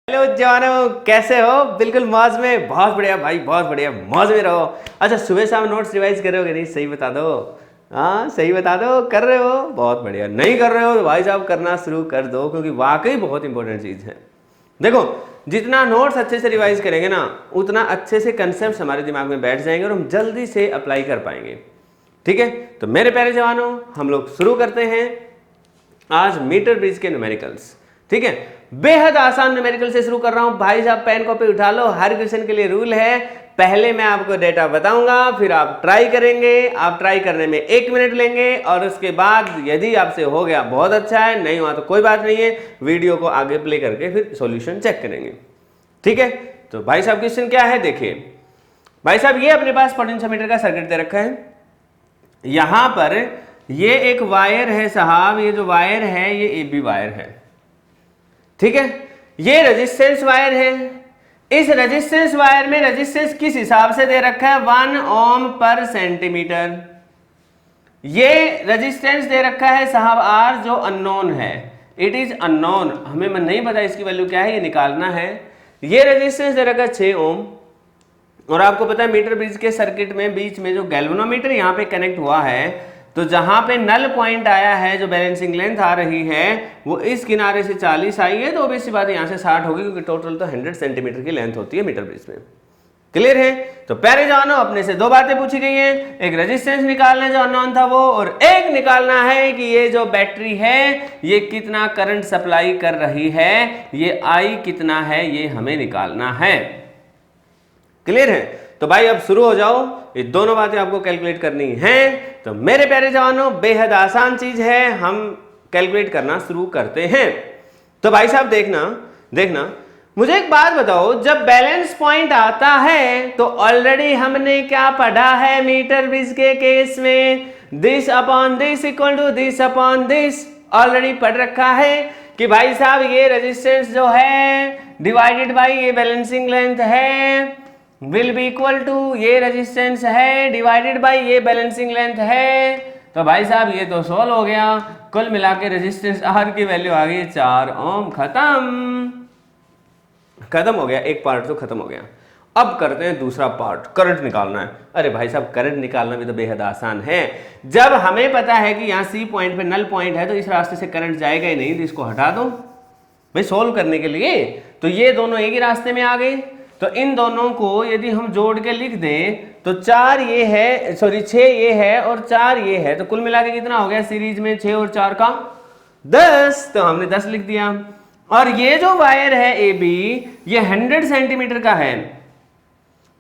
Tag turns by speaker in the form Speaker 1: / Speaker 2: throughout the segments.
Speaker 1: Hello जवानों, कैसे हो? बिल्कुल मौज में। बहुत बढ़िया भाई, बहुत बढ़िया, मौज में रहो। अच्छा, सुबह शाम नोट्स रिवाइज कर रहे हो कि नहीं? सही बता दो। हाँ, सही बता दो। कर रहे हो? बहुत बढ़िया। नहीं कर रहे हो तो भाई साहब करना शुरू कर दो, क्योंकि वाकई बहुत इंपॉर्टेंट चीज़ है। देखो, जितना नोट्स अच्छे से रिवाइज करेंगे ना, उतना अच्छे से कंसेप्ट हमारे दिमाग में बैठ जाएंगे और हम जल्दी से अप्लाई कर पाएंगे। ठीक है, तो मेरे प्यारे जवानों, हम लोग शुरू करते हैं आज मीटर ब्रिज के न्यूमेरिकल्स। ठीक है, बेहद आसान न्यूमेरिकल से शुरू कर रहा हूं। भाई साहब पेन कॉपी उठा लो। हर क्वेश्चन के लिए रूल है, पहले मैं आपको डेटा बताऊंगा, फिर आप ट्राई करेंगे। आप ट्राई करने में 1 मिनट लेंगे और उसके बाद यदि आपसे हो गया बहुत अच्छा है, नहीं हुआ तो कोई बात नहीं है, वीडियो को आगे प्ले करके फिर सॉल्यूशन चेक करेंगे। ठीक है, तो भाई साहब क्वेश्चन क्या है देखिए। भाई साहब ये अपने पास पोटेंशियोमीटर का सर्किट दे रखा है। यहां पर ये एक वायर है साहब, ये जो वायर है ये AB वायर है। ठीक है, ये रेजिस्टेंस वायर है। इस रेजिस्टेंस वायर में रेजिस्टेंस किस हिसाब से दे रखा है? 1 ओम पर सेंटीमीटर। ये रेजिस्टेंस दे रखा है साहब R, जो अननोन है। इट इज अननोन, हमें नहीं पता इसकी वैल्यू क्या है, ये निकालना है। ये रेजिस्टेंस दे रखा है 6 ओम। और आपको पता है मीटर ब्रिज के सर्किट में बीच में जो गैल्वेनोमीटर यहाँ पे कनेक्ट हुआ है, तो जहां पे नल पॉइंट आया है, जो बैलेंसिंग लेंथ आ रही है, वो इस किनारे से 40 आई है, तो ऑब्वियस सी बात है यहाँ से 60 होगी, क्योंकि टोटल तो 100 सेंटीमीटर की लेंथ होती है मीटर ब्रिज में। क्लियर है? तो प्यारे जवानों, अपने से 2 बातें पूछी गई हैं। एक रेजिस्टेंस निकालना जो अननोन था वो, और एक निकालना है कि ये जो बैटरी है ये कितना करंट सप्लाई कर रही है, ये I कितना है, ये हमें निकालना है। क्लियर है? तो भाई अब शुरू हो जाओ, ये दोनों बातें आपको कैलकुलेट करनी हैं। तो मेरे प्यारे जवानों, बेहद आसान चीज है, हम कैलकुलेट करना शुरू करते हैं। तो भाई साहब देखना, मुझे एक बात बताओ, जब बैलेंस पॉइंट आता है तो ऑलरेडी हमने क्या पढ़ा है मीटर ब्रिज के केस में? This upon this equal to this upon this. Already पढ़ रखा है कि भाई साहब ये रेजिस्टेंस जो है डिवाइडेड बाई ये बैलेंसिंग लेंथ है विल बी इक्वल टू ये रेजिस्टेंस है डिवाइडेड बाई ये बैलेंसिंग लेंथ है। तो भाई साहब ये तो सॉल्व हो गया। कुल मिला के रेजिस्टेंस R की वैल्यू आ गई 4 ओम। खत्म हो गया, एक पार्ट तो खत्म हो गया। अब करते हैं दूसरा पार्ट, करंट निकालना है। अरे भाई साहब, करंट निकालना भी तो बेहद आसान है। जब हमें पता है कि यहाँ C पॉइंट पे नल पॉइंट है, तो इस रास्ते से करंट जाएगा ही नहीं, तो इसको हटा दो भाई सोल्व करने के लिए। तो ये दोनों एक ही रास्ते में आ गए, तो इन दोनों को यदि हम जोड़ के लिख दें तो 4 ये है, सॉरी 6 ये है और 4 ये है, तो कुल मिला के कितना हो गया सीरीज में? 6 और 4 का 10। तो हमने 10 लिख दिया। और ये जो वायर है AB, ये 100 सेंटीमीटर का है,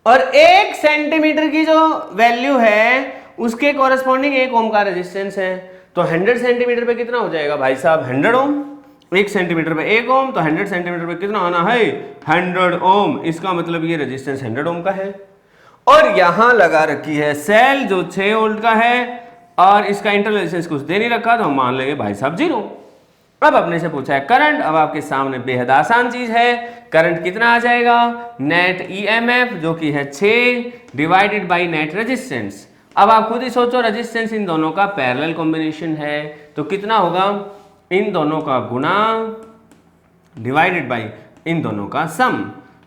Speaker 1: और 1 सेंटीमीटर की जो वैल्यू है उसके कॉरेस्पॉन्डिंग 1 ओम का रेजिस्टेंस है। तो 100 सेंटीमीटर पे कितना हो जाएगा भाई साहब? 100 ओम। 1 सेंटीमीटर पे 1 ओम, तो 100 सेंटीमीटर पे कितना आना है? 100 ओम। इसका मतलब ये रेजिस्टेंस 100 ओम का है। और यहां लगा रखी है सेल जो 6 वोल्ट का है, और इसका इंटरनल रेजिस्टेंस कुछ दे नहीं रखा, तो हम मान लेंगे भाई साहब 0। अब अपने से पूछा है करंट। अब आपके सामने बेहद आसान चीज है, करंट कितना आ जाएगा? नेट EMF जो कि है 6 डिवाइडेड बाई नेट रेजिस्टेंस। अब आप खुद ही सोचो, रेजिस्टेंस इन दोनों का पैरेलल कॉम्बिनेशन है, तो कितना होगा? इन दोनों का गुणा डिवाइडेड बाई इन दोनों का सम।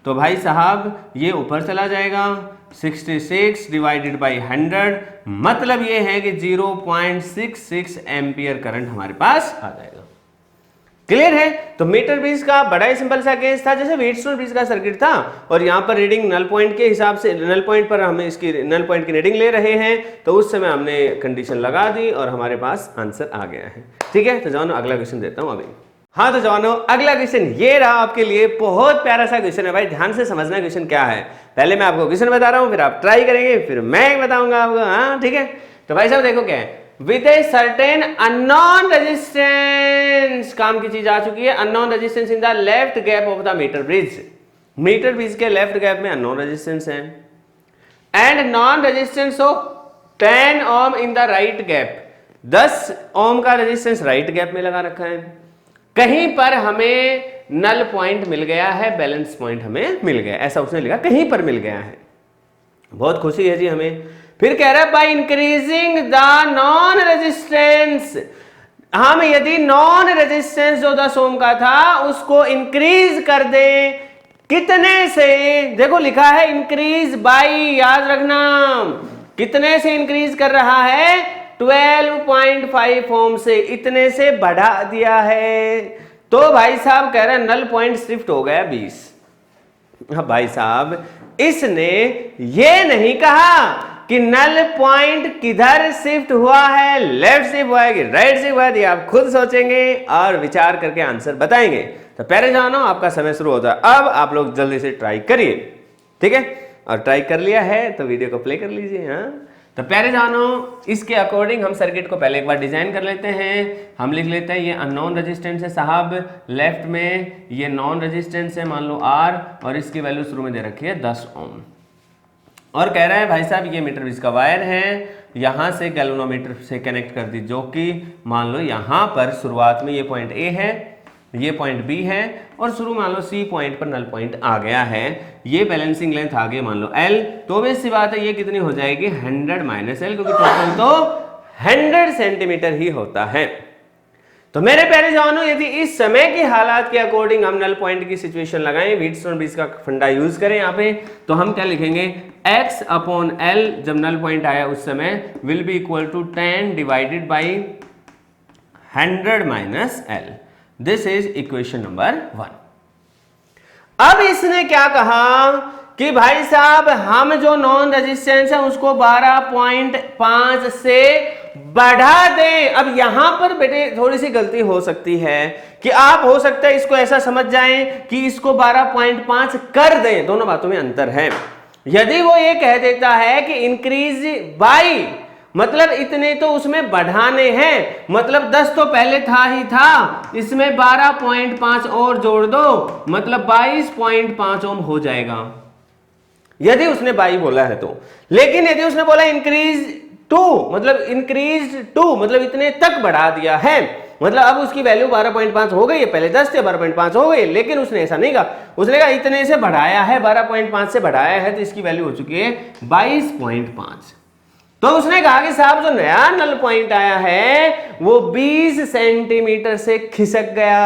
Speaker 1: तो भाई साहब ये ऊपर चला जाएगा, 66 डिवाइडेड बाई 100, मतलब ये है कि 0.66 एम्पियर करंट हमारे पास आ जाएगा। क्लियर है? तो मीटर ब्रिज का बड़ा ही सिंपल सा केस था, जैसे व्हीटस्टोन ब्रिज का सर्किट था, और यहाँ पर रीडिंग नल पॉइंट के हिसाब से, नल पॉइंट पर हमें इसकी नल पॉइंट की रीडिंग ले रहे हैं, तो उस समय हमने कंडीशन लगा दी और हमारे पास आंसर आ गया है। ठीक है, तो जवानों अगला क्वेश्चन देता हूँ अभी। हाँ तो जवानों, अगला क्वेश्चन ये रहा आपके लिए, बहुत प्यारा सा क्वेश्चन है भाई, ध्यान से समझना क्वेश्चन क्या है। पहले मैं आपको क्वेश्चन बता रहा हूँ, फिर आप ट्राई करेंगे, फिर मैं बताऊंगा आपको। हाँ ठीक है, तो भाई साहब देखो क्या है, with a certain unknown resistance, काम की चीज आ चुकी है, unknown resistance in the left gap of the metre bridge. Metre bridge के लेफ्ट गैप में अननोन रेजिस्टेंस है, and known resistance of 10 ohm in the right gap. 10 ohm का रेजिस्टेंस राइट गैप में लगा रखा है। कहीं पर हमें नल पॉइंट मिल गया है, बैलेंस पॉइंट हमें मिल गया, ऐसा उसने लिखा, कहीं पर मिल गया है। बहुत खुशी है जी हमें। फिर कह रहा है by increasing the non resistance, हम यदि नॉन रेजिस्टेंस जो 10 ओम का था उसको इंक्रीज कर दें कितने से, देखो लिखा है इंक्रीज बाई, याद रखना कितने से इंक्रीज कर रहा है 12.5 ओम से, इतने से बढ़ा दिया है। तो भाई साहब कह रहे हैं नल पॉइंट शिफ्ट हो गया 20। अब भाई साहब इसने ये नहीं कहा कि नल पॉइंट किधर शिफ्ट हुआ है, लेफ्ट शिफ्ट हुआ है कि राइट शिफ्ट हुआ है, आप खुद सोचेंगे और विचार करके आंसर बताएंगे। तो पहले जानो आपका समय शुरू होता है। अब आप लोग जल्दी से ट्राई करिए, ठीक है, और ट्राई कर लिया है तो वीडियो को प्ले कर लीजिए। हाँ, तो पहले जानो इसके अकॉर्डिंग हम सर्किट को पहले एक बार डिजाइन कर लेते हैं। हम लिख लेते हैं ये अननोन रेजिस्टेंस है साहब, लेफ्ट में ये नॉन रेजिस्टेंस है मान लो R, और इसकी वैल्यू शुरू में दे रखी है 10 ओम। और कह रहा है भाई साहब ये मीटर बीज का वायर है, यहां से गैल्वेनोमीटर से कनेक्ट कर दी, जो कि मान लो यहां पर शुरुआत में ये पॉइंट A है, ये पॉइंट B है, और शुरू मान लो C पॉइंट पर नल पॉइंट आ गया है। ये बैलेंसिंग लेंथ आ गई मान लो L, तो वैसी सी बात है ये कितनी हो जाएगी 100 माइनस L, क्योंकि टोटल तो 100 सेंटीमीटर ही होता है। तो मेरे प्यारे जवानों यदि इस समय की हालात के अकॉर्डिंग हम नल पॉइंट की सिचुएशन लगाएं, व्हीटस्टोन ब्रिज का फंडा यूज करें यहाँ पे, तो हम क्या लिखेंगे x अपॉन L जब नल पॉइंट आया उस समय will be equal to 10 divided by 100 minus L। This is equation number 1। अब इसने क्या कहा कि भाई साहब हम जो नॉन रेजिस्टेंस है उसको 12.5 से बढ़ा दें। अब यहां पर बेटे थोड़ी सी गलती हो सकती है कि आप हो सकता है इसको ऐसा समझ जाएं कि इसको 12.5 कर दें, दोनों बातों में अंतर है। यदि वो ये कह देता है कि इंक्रीज बाई, मतलब इतने तो उसमें बढ़ाने हैं, मतलब 10 तो पहले था ही था, इसमें 12.5 और जोड़ दो, मतलब 22.5 ओम हो जाएगा, यदि उसने 22 बोला है तो। लेकिन यदि उसने बोला इंक्रीज टू, मतलब इंक्रीज टू मतलब इतने तक बढ़ा दिया है, मतलब अब उसकी वैल्यू 12.5 हो गई है, पहले 10 थे 12.5 हो गई, लेकिन उसने ऐसा नहीं कहा, उसने कहा इतने से बढ़ाया है, 12.5 से बढ़ाया है, तो इसकी वैल्यू हो चुकी है 22.5। तो उसने कहा कि साहब जो नया नल पॉइंट आया है वो 20 सेंटीमीटर से खिसक गया।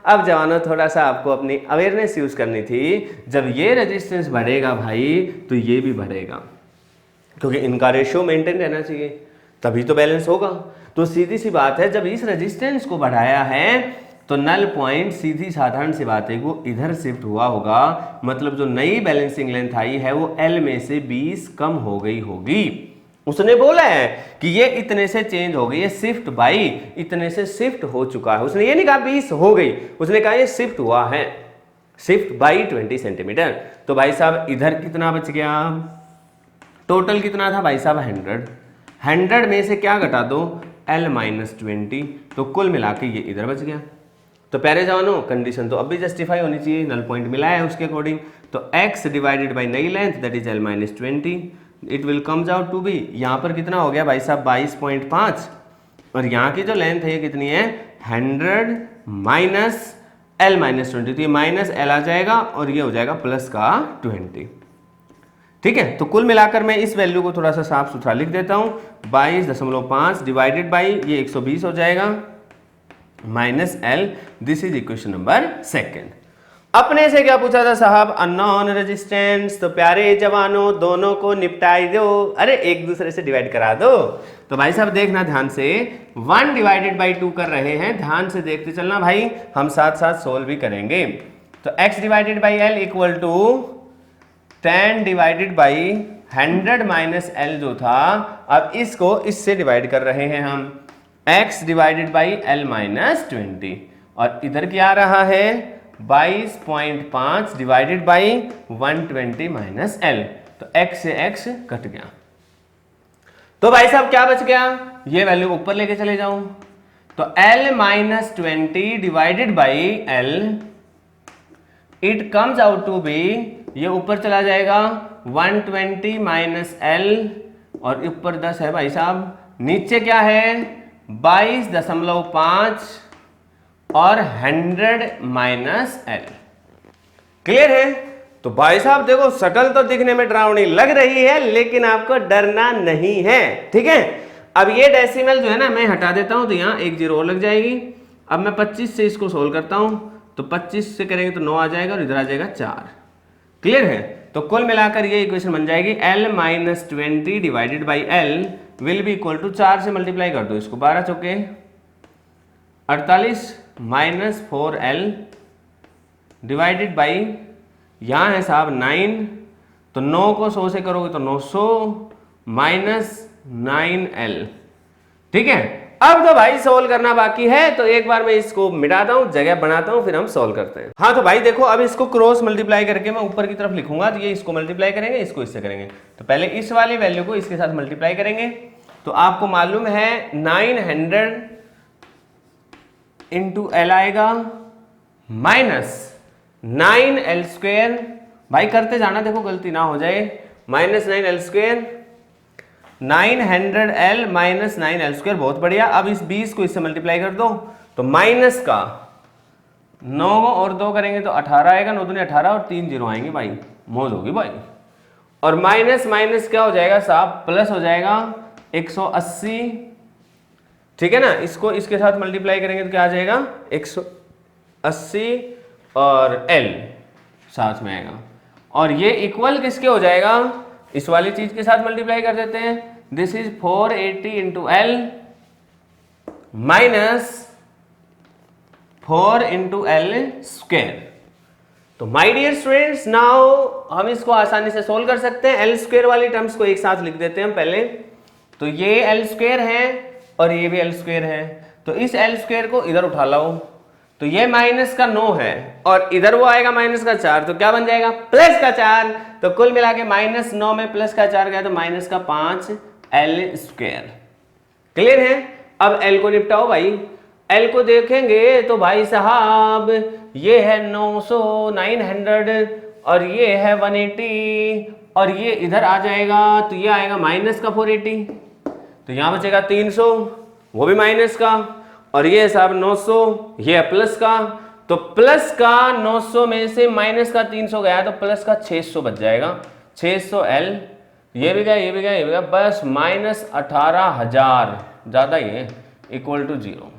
Speaker 1: अब जवानों थोड़ा सा आपको अपनी अवेयरनेस यूज करनी थी, जब ये रेजिस्टेंस बढ़ेगा भाई तो ये भी बढ़ेगा, क्योंकि इनका रेशियो मेंटेन रहना चाहिए, तभी तो बैलेंस होगा। तो सीधी सी बात है जब इस रेजिस्टेंस को बढ़ाया है तो नल पॉइंट सीधी साधारण सी बात है वो इधर शिफ्ट हुआ होगा, मतलब जो नई बैलेंसिंग लेंथ आई है वो L में से 20 कम हो गई होगी। उसने बोला है कि ये इतने से चेंज हो गई है, शिफ्ट बाई इतने से शिफ्ट हो चुका है। उसने ये नहीं कहा 20 हो गई, उसने कहा ये शिफ्ट हुआ है, शिफ्ट बाई 20 सेंटीमीटर। तो भाई साहब इधर कितना बच गया, टोटल कितना था भाई साहब 100 में से क्या घटा दो L माइनस 20, तो कुल मिला के ये इधर बच गया। तो प्यारे जवानों कंडीशन तो अब भी जस्टिफाई होनी चाहिए, नल पॉइंट मिला है उसके अकॉर्डिंग, तो x डिवाइडेड बाई नई length that is L minus 20, it will comes out to be, यहाँ पर कितना हो गया भाई साहब 22.5, और यहाँ की जो लेंथ है ये कितनी है 100 माइनस L माइनस 20, तो ये माइनस L आ जाएगा और ये हो जाएगा प्लस का 20। ठीक है, तो कुल मिलाकर मैं इस वैल्यू को थोड़ा सा साफ सुथरा लिख देता हूँ, 22.5 डिवाइडेड बाई ये 120 हो जाएगा minus L। This is equation number 2। अपने से क्या पूछा था साहब, अननोन रेजिस्टेंस। तो प्यारे जवानों दोनों को निपटाई दो, अरे एक दूसरे से डिवाइड करा दो। तो भाई साहब देखना ध्यान से, 1 डिवाइडेड बाई 2 कर रहे हैं, ध्यान से देखते चलना भाई, हम साथ साथ सोल्व भी करेंगे। तो x divided by L equal to 10 divided by 100 minus L जो था, अब इसको इससे डिवाइड कर रहे हैं हम, x divided by L minus 20, और इधर क्या आ रहा है 22.5 डिवाइडेड बाई 120 माइनस L, तो x से x कट गया। तो भाई साहब क्या बच गया, ये वैल्यू ऊपर लेके चले जाऊं, तो L minus 20 divided by L, it comes out to be, ये ऊपर चला जाएगा 120 माइनस L, और ऊपर 10 है भाई साहब, नीचे क्या है 22.5 और 100 माइनस L। क्लियर है। तो भाई साहब देखो शक्ल तो दिखने में डरावनी लग रही है, लेकिन आपको डरना नहीं है, ठीक है। अब ये डेसिमल जो है ना मैं हटा देता हूं तो यहाँ एक जीरो और लग जाएगी। अब मैं 25 से इसको सोल्व करता हूं तो 25 से करेंगे तो 9 आ जाएगा और इधर आ जाएगा 4। क्लियर है? तो कुल मिलाकर ये इक्वेशन बन जाएगी L minus 20 divided by L will be equal to 4 से मल्टीप्लाई कर दो इसको, 12 चौके 48 माइनस 4L डिवाइडेड बाई यहाँ है साहब 9, तो 9 को 100 से करोगे तो 900 माइनस 9L। ठीक है, अब तो भाई सोल्व करना बाकी है, तो एक बार मैं इसको मिटाता हूं, जगह बनाता हूं, फिर हम सोल्व करते हैं। हाँ तो भाई देखो, अब इसको क्रॉस मल्टीप्लाई करके मैं ऊपर की तरफ लिखूंगा, तो ये इसको मल्टीप्लाई करेंगे, इसको इससे करेंगे। तो पहले इस वाली वैल्यू को इसके साथ मल्टीप्लाई करेंगे, तो आपको मालूम है 900 इंटू एल आएगा माइनस 9L स्क्वेयर। भाई करते जाना, देखो गलती ना हो जाए। Minus 9L square, 900L minus 9L square, बहुत बढ़िया। अब इस 20 को इससे मल्टीप्लाई कर दो, तो माइनस का 9 और 2 करेंगे तो 18 आएगा, 9 दूनी 18 और 3 जीरो आएंगे भाई, मौज होगी भाई। और माइनस माइनस क्या हो जाएगा साहब, प्लस हो जाएगा 180। ठीक है ना, इसको इसके साथ मल्टीप्लाई करेंगे तो क्या आ जाएगा 180 और L साथ में आएगा, और ये इक्वल किसके हो जाएगा, इस वाली चीज के साथ मल्टीप्लाई कर देते हैं। This is 480 into L minus 4 into L square. तो माय डियर स्टूडेंट्स, नाउ हम इसको आसानी से सोल्व कर सकते हैं। एल स्क्वेयर वाली टर्म्स को एक साथ लिख देते हैं हम पहले। तो ये एल स्क्वेयर है और ये भी एल स्क्वेयर है, तो इस एल स्क्वेयर को इधर उठा लाओ, तो ये माइनस का 9 है और इधर वो आएगा माइनस का 4, तो क्या बन जाएगा प्लस का 4। तो कुल मिला के माइनस 9 में प्लस का 4 गया तो माइनस का 5L स्क्वेयर। क्लियर है? अब L को निपटाओ भाई। L को देखेंगे तो भाई साहब ये है 900 900 और ये है 180 और ये इधर आ जाएगा, तो ये आएगा माइनस का 480, तो यहां बचेगा 300, वो भी माइनस का, और ये साहब 900, ये प्लस का। तो प्लस का 900 में से माइनस का 300 गया तो प्लस का 600 बच जाएगा, 600L। ये भी गया, ये भी गया, ये भी गया, बस माइनस 18,000 ज्यादा ये इक्वल टू 0।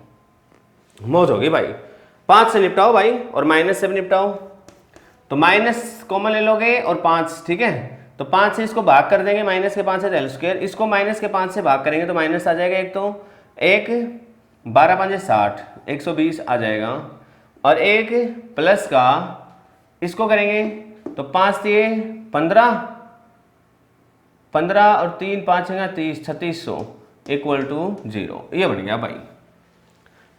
Speaker 1: मौज होगी भाई। 5 से निपटाओ भाई और माइनस से भी निपटाओ। तो माइनस कॉमन ले लोगे और 5, ठीक है, तो 5 से इसको भाग कर देंगे, माइनस के 5 से L स्क्वायर, इसको माइनस के 5 से भाग करेंगे तो माइनस आ जाएगा एक, तो एक 12 5 60 120 आ जाएगा, और एक प्लस का इसको करेंगे तो 5 दिए 15 15 और 3 5 30 3600 इक्वल टू 0। ये बन गया भाई।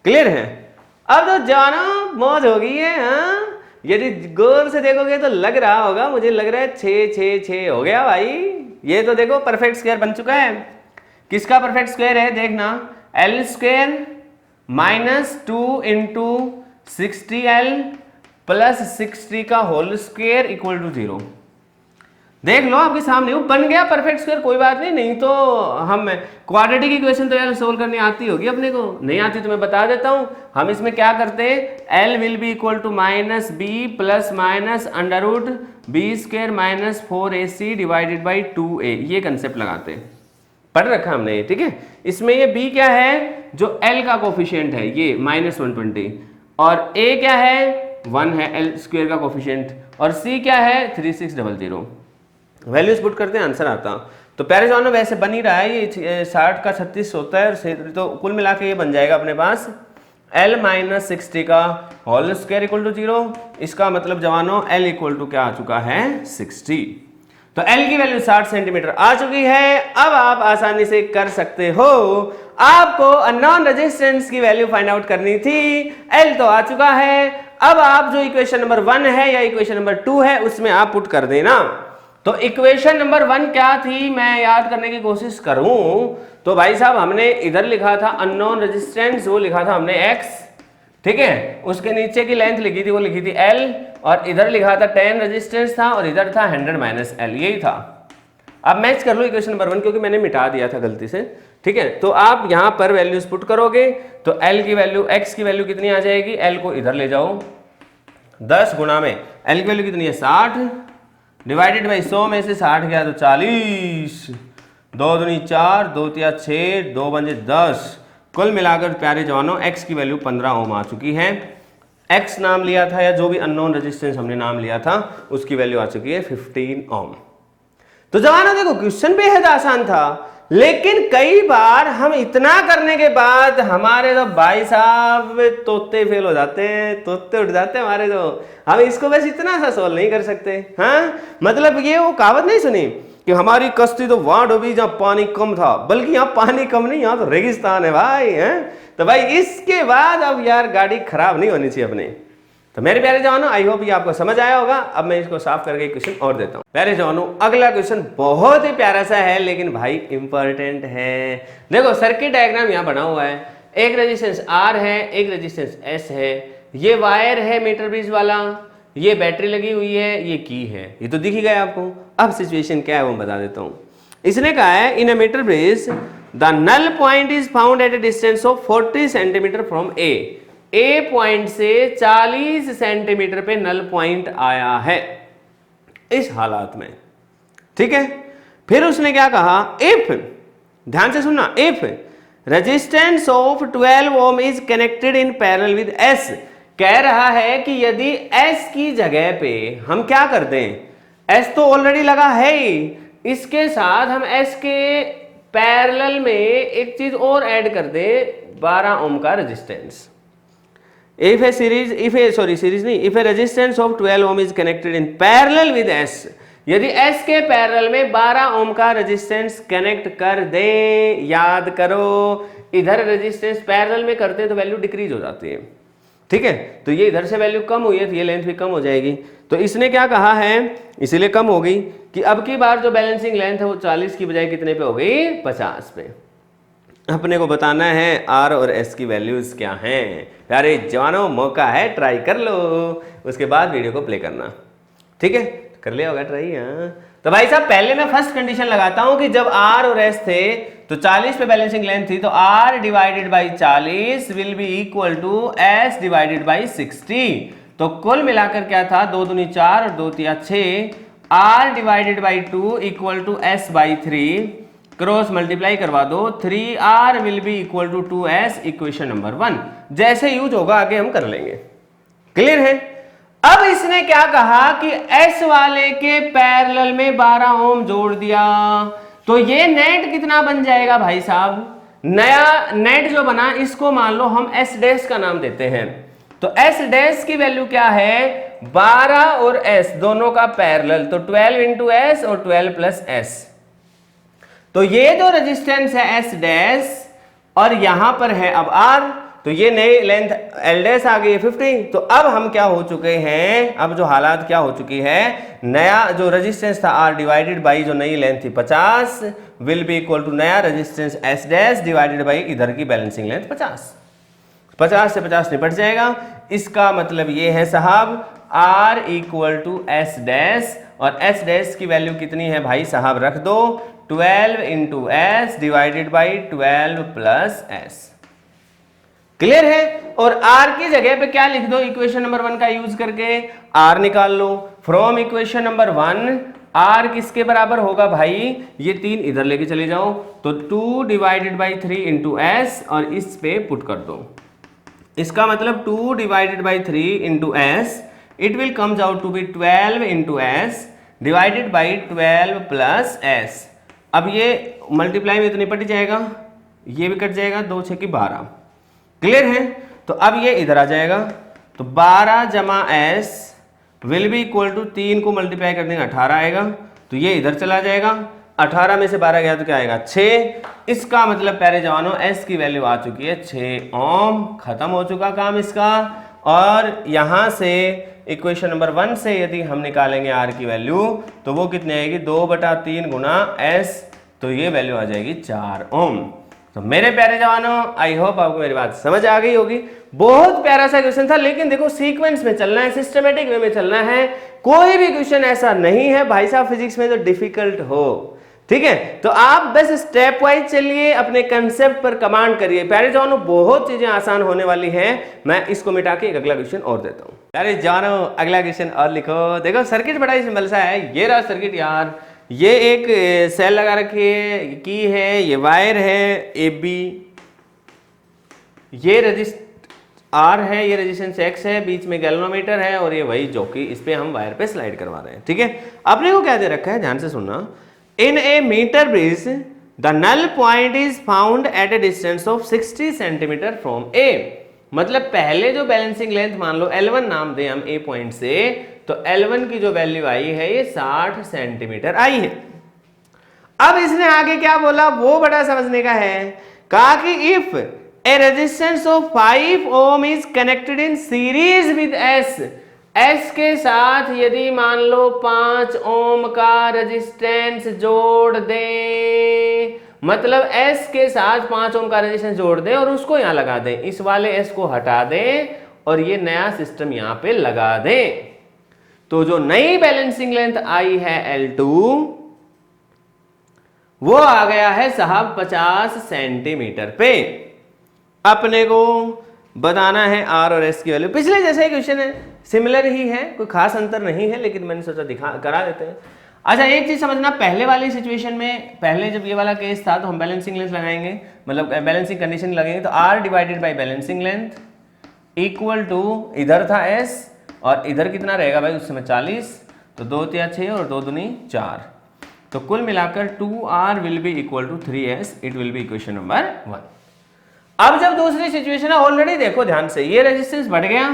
Speaker 1: क्लियर है? अब तो जाना मौज हो गई है। हाँ, यदि गौर से देखोगे तो लग रहा होगा, मुझे लग रहा है 6 6 6 हो गया भाई। ये तो देखो परफेक्ट स्क्वायर बन चुका है। किसका परफेक्ट स्क्वायर है देखना, L square minus 2 into 60L plus 60 का होल स्क्वायर इक्वल टू 0। देख लो आपके सामने वो बन गया परफेक्ट स्क्वायर। कोई बात नहीं, नहीं तो हम क्वाड्रेटिक इक्वेशन तो यार सोल्व करनी आती होगी अपने को, नहीं आती तो मैं बता देता हूं। हम इसमें क्या करते हैं, L will be equal to minus b plus minus under root b square minus 4AC divided by 2A, ये कंसेप्ट लगाते हैं, पढ़ रखा हमने ये, ठीक है। इसमें ये b क्या है, जो L का कोफिशिएंट है ये माइनस 120, और a क्या है 1 है L स्क्वायर का कोफिशिएंट, और c क्या है 3600। वैल्यूज पुट करते हैं, आंसर आता। तो प्यारे जवानों वैसे बन ही रहा है, ये 60 का 36 होता है, और तो कुल मिला के ये बन जाएगा अपने पास L माइनस 60 का होल स्क्वायर इक्वल टू 0। इसका मतलब जवानों L इक्वल टू क्या आ चुका है 60। तो L की वैल्यू 60 सेंटीमीटर आ चुकी है। अब आप आसानी से कर सकते हो, आपको अननोन रेजिस्टेंस की वैल्यू फाइंड आउट करनी थी। L तो आ चुका है, अब आप जो इक्वेशन नंबर 1 है या इक्वेशन नंबर 2 है उसमें आप पुट कर देना। तो इक्वेशन नंबर 1 क्या थी, मैं याद करने की कोशिश करूं तो भाई साहब हमने इधर लिखा था अननोन रेजिस्टेंस, वो लिखा था हमने x, ठीक है, उसके नीचे की लेंथ लिखी थी, वो लिखी थी L, और इधर लिखा था 10 रेजिस्टेंस था, और इधर था 100 माइनस L, यही था। अब मैच कर लो इक्वेशन नंबर 1, क्योंकि मैंने मिटा दिया था गलती से, ठीक है। तो आप यहां पर वैल्यूज पुट करोगे तो L की वैल्यू, x की वैल्यू कितनी आ जाएगी, L को इधर ले जाओ 10 गुना में L की वैल्यू कितनी है 60 डिवाइडेड बाई 100 में से 60 गया तो 40, 2 दूनी 4, 2 तिया 6, 2 पंजे 10, कुल मिलाकर प्यारे जवानों x की वैल्यू 15 ओम आ चुकी है। x नाम लिया था या जो भी अननोन रेजिस्टेंस हमने नाम लिया था उसकी वैल्यू आ चुकी है 15 ओम। तो जवानों देखो क्वेश्चन बेहद आसान था, लेकिन कई बार हम इतना करने के बाद हमारे तो भाई साहब तोते फेल हो जाते हैं, तोते उठ जाते हैं हमारे, तो हम इसको बस इतना सा सॉल्व नहीं कर सकते। हाँ, मतलब ये वो कहावत नहीं सुनी कि हमारी कश्ती तो वहां डूबी जहां पानी कम था, बल्कि यहाँ पानी कम नहीं, यहाँ तो रेगिस्तान है भाई। हैं तो भाई इसके बाद अब यार गाड़ी खराब नहीं होनी चाहिए अपने। तो मेरे प्यारे जवानों आई होप ये आपको समझ आया होगा। अब मैं इसको साफ करके क्वेश्चन और देता हूं। प्यारे जवानों अगला क्वेश्चन बहुत ही प्यारा सा है, लेकिन भाई इंपॉर्टेंट है। देखो सर्किट डायग्राम यहाँ बना हुआ है, एक रेजिस्टेंस R है, एक रेजिस्टेंस S है, ये वायर है मीटर ब्रिज वाला, ये बैटरी लगी हुई है, ये की है, ये तो दिख ही गया आपको। अब सिचुएशन क्या है वो बता देता हूँ। इसने कहा है in a metre bridge the null point is found at a distance of 40 centimetre from A point से 40 सेंटीमीटर पे नल पॉइंट आया है इस हालात में, ठीक है। फिर उसने क्या कहा, इफ, ध्यान से सुनना, if resistance of 12 ohm is connected in parallel with S, कह रहा है कि यदि S की जगह पे हम क्या कर दें, S तो ऑलरेडी लगा है ही, इसके साथ हम S के पैरेलल में एक चीज और ऐड कर दें, 12 ओम का resistance. If a resistance of 12 ohm is connected in parallel with S, यदि S के पैरेलल में 12 ओम का रेजिस्टेंस कनेक्ट कर दे, याद करो इधर रेजिस्टेंस पैरेलल में करते हैं तो वैल्यू डिक्रीज हो जाती है, ठीक है। तो ये इधर से वैल्यू कम हुई है तो ये लेंथ भी कम हो जाएगी। तो इसने क्या कहा है, इसीलिए कम हो गई कि अब की बार जो बैलेंसिंग लेंथ है वो 40 की बजाय कितने पे हो गई, 50 पे। अपने को बताना है R और S की वैल्यूज क्या हैं। प्यारे जवानों मौका है, ट्राई कर लो, उसके बाद वीडियो को प्ले करना, ठीक है। कर लिया होगा ट्राई। हाँ तो भाई साहब पहले मैं फर्स्ट कंडीशन लगाता हूं कि जब R और S थे तो 40 पे बैलेंसिंग लेंथ थी, तो R divided by 40 will be equal to S divided by 60। तो कुल मिलाकर क्या था, 2 दूनी 4 और 2 तिया 6, R divided by 2 equal to S by 3, cross multiply करवा दो, 3R will be equal to 2S, equation number 1। जैसे यूज होगा आगे हम कर लेंगे, क्लियर है। अब इसने क्या कहा कि S वाले के पैरेलल में 12 ओम जोड़ दिया, तो ये नेट कितना बन जाएगा भाई साहब, नया नेट जो बना इसको मान लो हम S डैश का नाम देते हैं। तो S डैश की वैल्यू क्या है, 12 और S दोनों का पैरेलल, तो 12 इंटू S और 12 प्लस S। तो ये जो रेजिस्टेंस है S डैश और यहां पर है अब R, तो ये नई लेंथ L डैश आ गई है 50। तो अब हम क्या हो चुके हैं, अब जो हालात क्या हो चुकी है, नया जो रेजिस्टेंस था R डिवाइडेड बाई जो नई लेंथ थी 50 विल बी इक्वल टू नया resistance S dash divided by इधर की बैलेंसिंग लेंथ 50। 50 से 50 निपट जाएगा। इसका मतलब ये है साहब R equal to S dash, और S डैश की वैल्यू कितनी है भाई साहब, रख दो 12 into S divided by 12 plus S, clear है। और R की जगह पे क्या लिख दो, इक्वेशन नंबर 1 का यूज करके R निकाल लो। फ्रॉम इक्वेशन नंबर 1 R किसके बराबर होगा भाई, ये 3 इधर लेके चले जाओ, तो 2 डिवाइडेड बाई 3 इंटू S, और इस पे पुट कर दो। इसका मतलब 2 divided by 3 into S, it will comes out to be 12 into S divided by 12 plus S। अब ये मल्टीप्लाई में तो निपट जाएगा, ये भी कट जाएगा, 2 6 की 12, क्लियर है। तो अब ये इधर आ जाएगा, तो 12 जमा S will be equal to 3 को मल्टीप्लाई कर देंगे 18 आएगा, तो ये इधर चला जाएगा, 18 में से 12 गया तो क्या आएगा 6। इसका मतलब प्यारे जवानों S की वैल्यू आ चुकी है 6 ओम, खत्म हो चुका काम इसका। और यहां से इक्वेशन नंबर 1 से यदि हम निकालेंगे R की वैल्यू तो वो कितनी आएगी, 2/3 गुना S, तो ये वैल्यू आ जाएगी 4 ओम। तो मेरे प्यारे जवानों आई होप आपको मेरी बात समझ आ गई होगी। बहुत प्यारा सा क्वेश्चन था, लेकिन देखो सीक्वेंस में चलना है, सिस्टमेटिक वे में चलना है। कोई भी क्वेश्चन ऐसा नहीं है भाई साहब फिजिक्स में जो डिफिकल्ट हो, ठीक है। तो आप बस स्टेप वाइज चलिए, अपने कंसेप्ट पर कमांड करिए। प्यारे जवानों बहुत चीजें आसान होने वाली हैं। मैं इसको मिटा के एक अगला क्वेश्चन और देता हूं। प्यारे जवानों अगला क्वेश्चन और लिखो। देखो सर्किट बड़ा ही सिंपल सा है, ये रहा सर्किट यार, ये एक सेल लगा रखी है की है, ये वायर है ए बी, ये आर है, ये रेजिस्टेंस एक्स है, बीच में गैल्वेनोमीटर है और ये वही जो कि इस पे हम वायर पे स्लाइड करवा रहे हैं। ठीक है, अपने को क्या दे रखा है, ध्यान से सुनना। In a metre bridge the null point is found at a distance of 60 centimetre from A. मतलब पहले जो बैलेंसिंग लेंथ मान लो L1 नाम दें हम ए पॉइंट से, तो L1 की जो वैल्यू आई है ये 60 सेंटीमीटर आई है। अब इसने आगे क्या बोला वो बड़ा समझने का है, कहा कि if a resistance of 5 ohm is connected in series with S के साथ यदि मान लो 5 ओम का रेजिस्टेंस जोड़ दें, मतलब S के साथ 5 ओम का रेजिस्टेंस जोड़ दें और उसको यहां लगा दें, इस वाले S को हटा दें और ये नया सिस्टम यहां पे लगा दें, तो जो नई बैलेंसिंग लेंथ आई है L2 वो आ गया है साहब 50 सेंटीमीटर पे। अपने को बताना है R और S की वैल्यू। पिछले जैसा ही क्वेश्चन है, सिमिलर ही है, कोई खास अंतर नहीं है, लेकिन मैंने सोचा करा देते हैं। अच्छा एक चीज समझना, पहले वाली सिचुएशन में, पहले जब ये वाला केस था तो हम बैलेंसिंग लेंथ लगाएंगे, मतलब बैलेंसिंग कंडीशन लगेंगे, तो R divided by balancing length equal to इधर था S और इधर कितना रहेगा भाई उस समय 40, तो 2 तिया 6 और 2 दूनी 4, तो कुल मिलाकर 2R will be equal to 3S। It will be equation number 1। अब जब दूसरी सिचुएशन है, ऑलरेडी देखो ध्यान से, ये रेजिस्टेंस बढ़ गया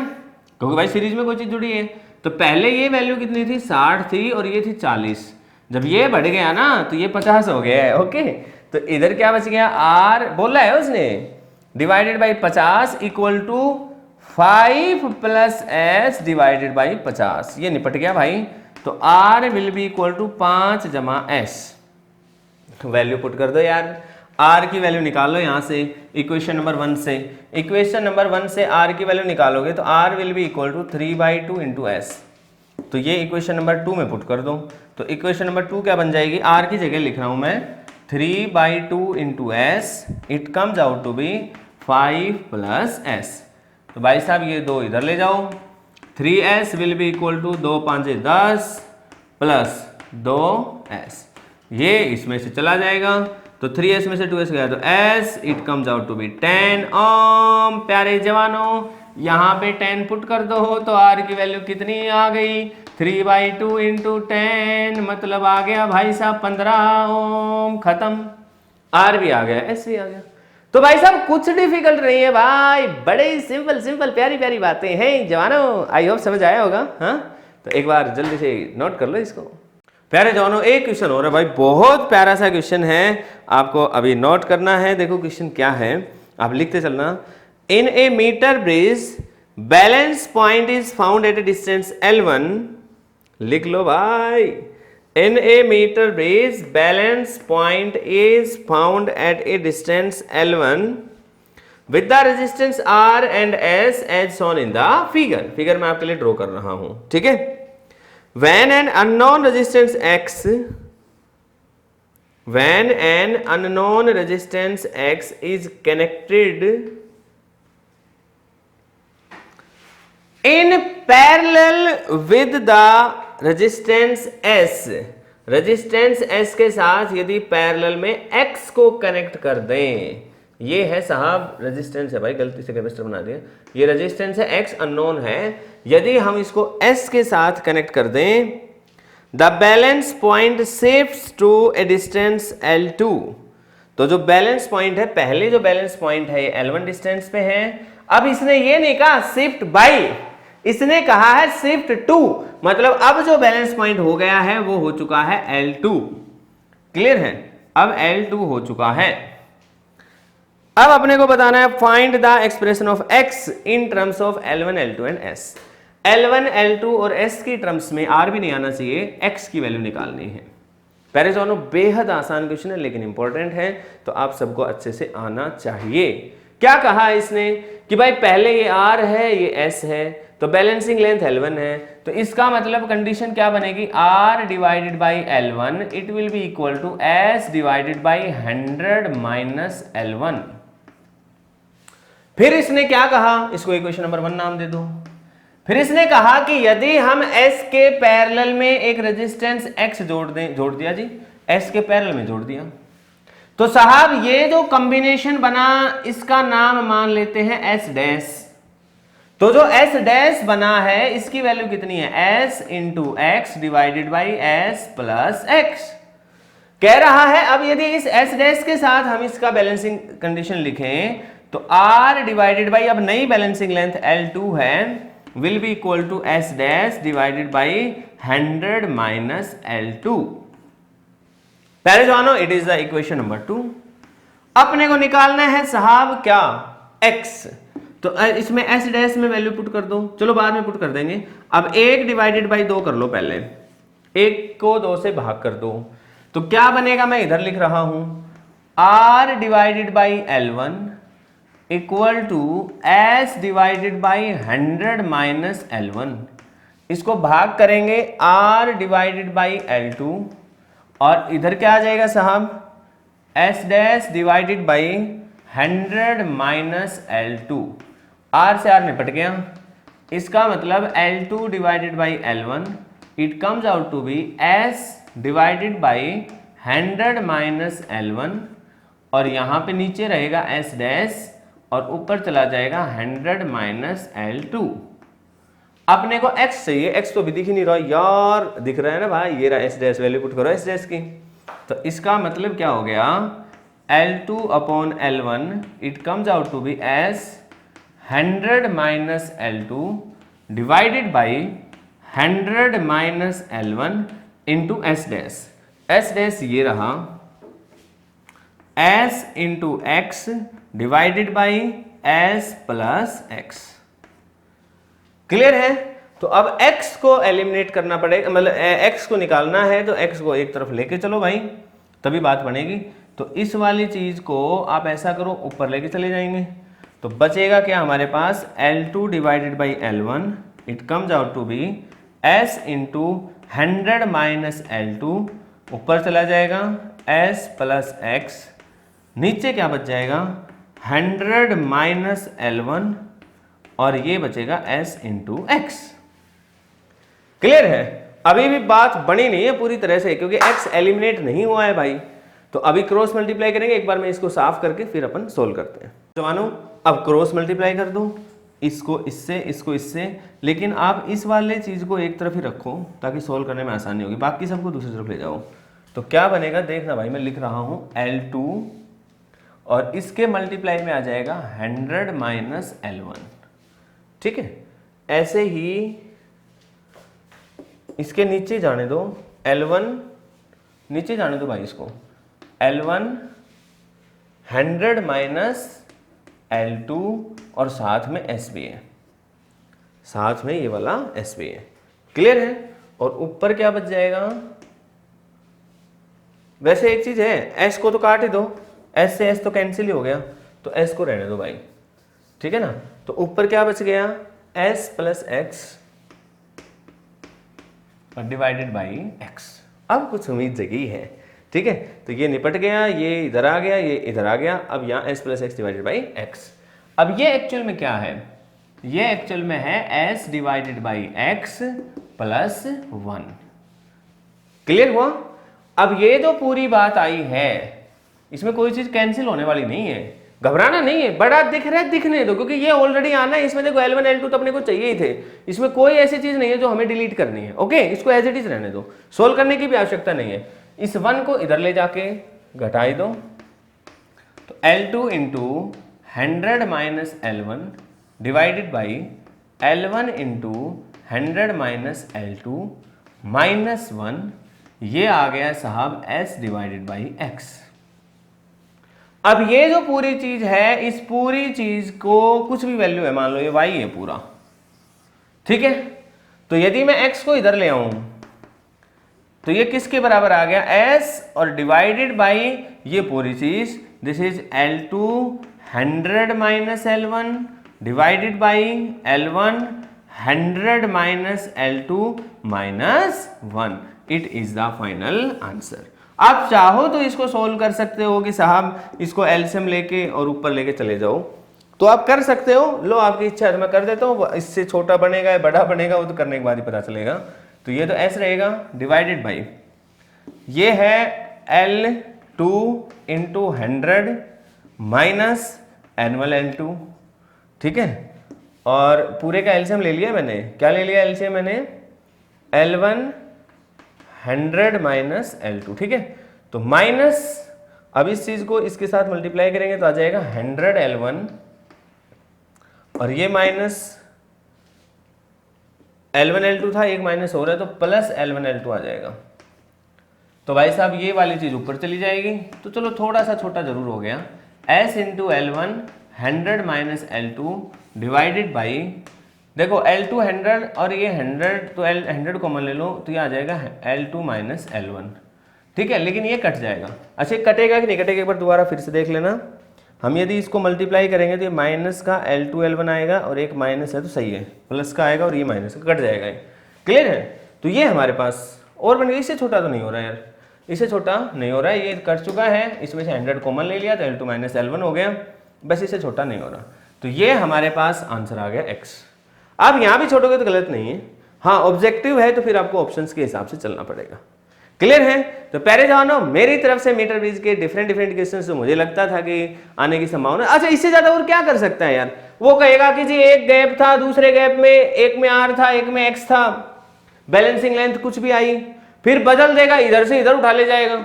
Speaker 1: क्योंकि भाई सीरीज में कोई चीज जुड़ी है, तो पहले ये वैल्यू कितनी थी 60 थी और ये थी 40, जब ये बढ़ गया ना तो ये 50 हो गया है। ओके, तो इधर क्या बच गया, R बोला है उसने divided by 50 equal to 5 plus S divided by 50, ये निपट गया भाई। तो R will be equal to 5 जमा S, वैल्यू पुट कर दो यार, R की वैल्यू निकालो यहां से इक्वेशन नंबर 1 से, इक्वेशन नंबर 1 से R की वैल्यू निकालोगे तो R will be equal to 3/2 into S, तो ये इक्वेशन नंबर 2 में पुट कर दो, तो इक्वेशन नंबर 2 क्या बन जाएगी, R की जगह लिख रहा हूं मैं 3/2 into S, it comes out to be 5 plus S। तो भाई साहब ये 2 इधर ले जाओ, 3S will be equal to 2 5 10 plus 2S, ये इसमें से चला जाएगा, तो 3S में से 2S गया तो S, it comes out to be 10 ohm. प्यारे जवानों यहाँ पे 10 पुट कर दो तो R की वैल्यू कितनी आ गई, 3/2 इंटू 10, मतलब आ गया भाई साहब 15 ओम। खत्म, R भी आ गया, S भी आ गया। तो भाई साहब कुछ डिफिकल्ट नहीं है भाई, बड़े सिंपल सिंपल प्यारी प्यारी बातें हैं जवानों, आई होप समझ आया होगा। हाँ, तो एक बार जल्दी से नोट कर लो इसको। प्यारे जवानों एक क्वेश्चन हो रहा है भाई, बहुत प्यारा सा क्वेश्चन है, आपको अभी नोट करना है। देखो क्वेश्चन क्या है, आप लिखते चलना। In a metre bridge balance point is found at a distance L1, लिख लो भाई। In a meter bridge, balance point is found at a distance L1 with the resistance R and S as shown in the figure. Figure मैं आपके लिए draw कर रहा हूं, ठीक है। When an unknown resistance X is connected in parallel with the resistance S के साथ यदि पैरेलल में X को कनेक्ट कर दें, ये है साहब रेजिस्टेंस है भाई, गलती से कैपेसिटर बना दिया, ये रेजिस्टेंस है, X अननोन है, यदि हम इसको S के साथ कनेक्ट कर दें, the balance point shifts to a distance L2, तो जो बैलेंस पॉइंट है, पहले जो बैलेंस पॉइंट है ये L1 डिस्टेंस पे है, अब इसने ये नहीं कहा शिफ्ट बाई, इसने कहा है शिफ्ट टू, मतलब अब जो बैलेंस पॉइंट हो गया है वो हो चुका है L2, क्लियर है, अब L2 हो चुका है। अब अपने को बताना है find the expression of X in terms of L1 L2 and S। L1 L2 और S की टर्म्स में R भी नहीं आना चाहिए, X की वैल्यू निकालनी है। पहले दोनों बेहद आसान क्वेश्चन है लेकिन इंपॉर्टेंट है, तो आप सबको अच्छे से आना चाहिए। क्या कहा इसने कि भाई पहले ये R है ये S है, तो बैलेंसिंग लेंथ L1 है, तो इसका मतलब कंडीशन क्या बनेगी, R divided by L1 it will be equal to S divided by 100 minus L1। फिर इसने क्या कहा, इसको इक्वेशन नंबर 1 नाम दे दो। फिर इसने कहा कि यदि हम S के पैरेलल में एक रेजिस्टेंस X जोड़ दिया जी, S के पैरेलल में जोड़ दिया, तो साहब ये जो कॉम्बिनेशन बना इसका नाम मान लेते हैं S डैश। तो जो S डैश बना है इसकी वैल्यू कितनी है, S into x divided by S plus x. कह रहा है अब यदि इस S डैश के साथ हम इसका बैलेंसिंग कंडीशन लिखें तो R डिवाइडेड बाई, अब नई बैलेंसिंग लेंथ L2 है, will be equal to S dash divided by 100 minus L2। पहले जानो it is the equation number 2। अपने को निकालना है साहब क्या, X। तो इसमें S डैश में वैल्यू पुट कर दो, चलो बाद में पुट कर देंगे। अब 1 डिवाइडेड बाई 2 कर लो, पहले 1 को 2 से भाग कर दो, तो क्या बनेगा, मैं इधर लिख रहा हूं R divided by L1 equal to S divided by 100 minus L1। इसको भाग करेंगे R डिवाइडेड बाई L2 और इधर क्या आ जाएगा साहब, S dash divided by 100 minus L2। R से R निपट गया, इसका मतलब L2 divided by L1, it comes out to be S divided by 100 minus L1 और यहां पे नीचे रहेगा S डैश और ऊपर चला जाएगा 100 माइनस L2। अपने को X चाहिए, X तो भी दिख ही नहीं रहा यार, दिख रहा है ना भाई, ये रहा S डैश, वैल्यू पुट करो S डैश की। तो इसका मतलब क्या हो गया, L2 upon L1 it comes out to be S 100 minus L2 divided by 100 minus L1 into S dash. S dash ये रहा S into x divided by S plus x. Clear है। तो अब x को एलिमिनेट करना पड़ेगा, मतलब x को निकालना है तो x को एक तरफ लेके चलो भाई, तभी बात बनेगी। तो इस वाली चीज को आप ऐसा करो, ऊपर लेके चले जाएंगे, तो बचेगा क्या हमारे पास, L2 divided by L1 it comes out to be S into 100 minus L2, ऊपर चला जाएगा S प्लस एक्स, नीचे क्या बच जाएगा 100 माइनस L1 और ये बचेगा S इंटू एक्स। क्लियर है। अभी भी बात बनी नहीं है पूरी तरह से, क्योंकि x एलिमिनेट नहीं हुआ है भाई। तो अभी क्रॉस मल्टीप्लाई करेंगे, एक बार मैं इसको साफ करके फिर अपन सोल्व करते हैं। जवानों अब क्रॉस मल्टीप्लाई कर दो, इसको इससे इसको इससे, लेकिन आप इस वाले चीज को एक तरफ ही रखो ताकि सोल्व करने में आसानी होगी, बाकी सबको दूसरी तरफ ले जाओ। तो क्या बनेगा देखना भाई, मैं लिख रहा हूं L2 और इसके मल्टीप्लाई में आ जाएगा 100 माइनस L1। ठीक है, ऐसे ही इसके नीचे जाने दो, L1 नीचे जाने दो भाई, इसको L1 100 माइनस L2 और साथ में S भी है, साथ में ये वाला S भी है। क्लियर है। और ऊपर क्या बच जाएगा, वैसे एक चीज है, S को तो काट ही दो, S से S तो कैंसिल ही हो गया, तो S को रहने दो भाई, ठीक है ना। तो ऊपर क्या बच गया, S प्लस एक्स और डिवाइडेड बाई एक्स। अब कुछ उम्मीद जगी है, ठीक है। तो ये निपट गया, ये इधर आ गया, ये इधर आ गया, अब यहाँ S plus x divided by x. अब ये एक्चुअल में क्या है, ये एक्चुअल में है S divided by x plus 1। Clear हुआ। अब ये जो पूरी बात आई है इसमें कोई चीज कैंसिल होने वाली नहीं है, घबराना नहीं है, बड़ा दिख रहा है दिखने दो, क्योंकि ये ऑलरेडी आना है। इसमें देखो L1 L2 तो अपने को चाहिए ही थे, इसमें कोई ऐसी चीज नहीं है जो हमें डिलीट करनी है। ओके, इसको एज इट इज रहने दो, सोल्व करने की भी आवश्यकता नहीं है। इस 1 को इधर ले जाके घटाई दो, तो L2 into 100 minus L1 divided by L1 into 100 minus L2 minus 1, ये आ गया साहब S डिवाइडेड बाई एक्स। अब ये जो पूरी चीज है, इस पूरी चीज को कुछ भी वैल्यू है, मान लो ये y है पूरा, ठीक है। तो यदि मैं x को इधर ले आऊं तो ये किसके बराबर आ गया, s और डिवाइडेड बाई ये पूरी चीज, this is L2 100 minus L1 divided by L1 100 minus L2 minus 1। It is the final answer. आप चाहो तो इसको सोल्व कर सकते हो कि साहब इसको एलसीएम लेके और ऊपर लेके चले जाओ, तो आप कर सकते हो, लो आपकी इच्छा है तो मैं कर देता हूँ, इससे छोटा बनेगा या बड़ा बनेगा वो तो करने के बाद ही पता चलेगा। तो ये तो ऐसे रहेगा डिवाइडेड बाई, ये है L2 into 100 minus annual L2, ठीक है। और पूरे का एलसीएम ले लिया मैंने, क्या ले लिया एलसीएम मैंने, L1 100 माइनस L2, ठीक है। तो माइनस, अब इस चीज को इसके साथ मल्टीप्लाई करेंगे तो आ जाएगा 100 L1 और ये माइनस L1 L2 था, एक माइनस हो रहा है तो प्लस L1 L2 आ जाएगा। तो भाई साहब ये वाली चीज ऊपर चली जाएगी, तो चलो थोड़ा सा छोटा जरूर हो गया, S into L1 100 minus L2 divided by, देखो L2 100 और ये 100, तो 100 कॉमन ले लो तो ये आ जाएगा L2 माइनस L1, ठीक है। लेकिन ये कट जाएगा, अच्छा कटेगा कि नहीं कटेगा एक बार दोबारा फिर से देख लेना। हम यदि इसको मल्टीप्लाई करेंगे तो ये माइनस का L2 L1 आएगा और एक माइनस है तो सही है, प्लस का आएगा और ये माइनस का कट जाएगा, क्लियर है। तो ये हमारे पास और बन गया, इससे छोटा तो नहीं हो रहा है यार, इससे छोटा नहीं हो रहा है, ये कट चुका है, इसमें से 100 कॉमन ले लिया तो L2 माइनस L1 हो गया, बस इससे छोटा नहीं हो रहा। तो ये हमारे पास आंसर आ गया x। आप यहाँ भी छोड़ोगे तो गलत नहीं है, हाँ ऑब्जेक्टिव है तो फिर आपको ऑप्शंस के हिसाब से चलना पड़ेगा, क्लियर है। तो पहले जवानों मेरी तरफ से मीटर ब्रिज के डिफरेंट क्वेश्चंस तो मुझे लगता था कि आने की संभावना, अच्छा इससे ज्यादा और क्या कर सकता है यार, वो कहेगा कि जी एक गैप था, दूसरे गैप में एक में r था एक में x था, बैलेंसिंग लेंथ कुछ भी आई, फिर बदल देगा, इधर से इधर उठा ले जाएगा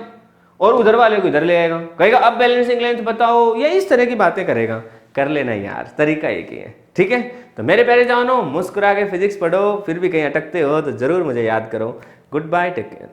Speaker 1: और उधर वाले को इधर ले आएगा, कहेगा अब बैलेंसिंग लेंथ बताओ, या इस तरह की बातें करेगा। कर लेना यार, तरीका एक ही है, ठीक है। तो मेरे प्यारे जवानों मुस्कुरा के फिजिक्स पढ़ो, फिर भी कहीं अटकते हो तो जरूर मुझे याद करो। Good bye, take care.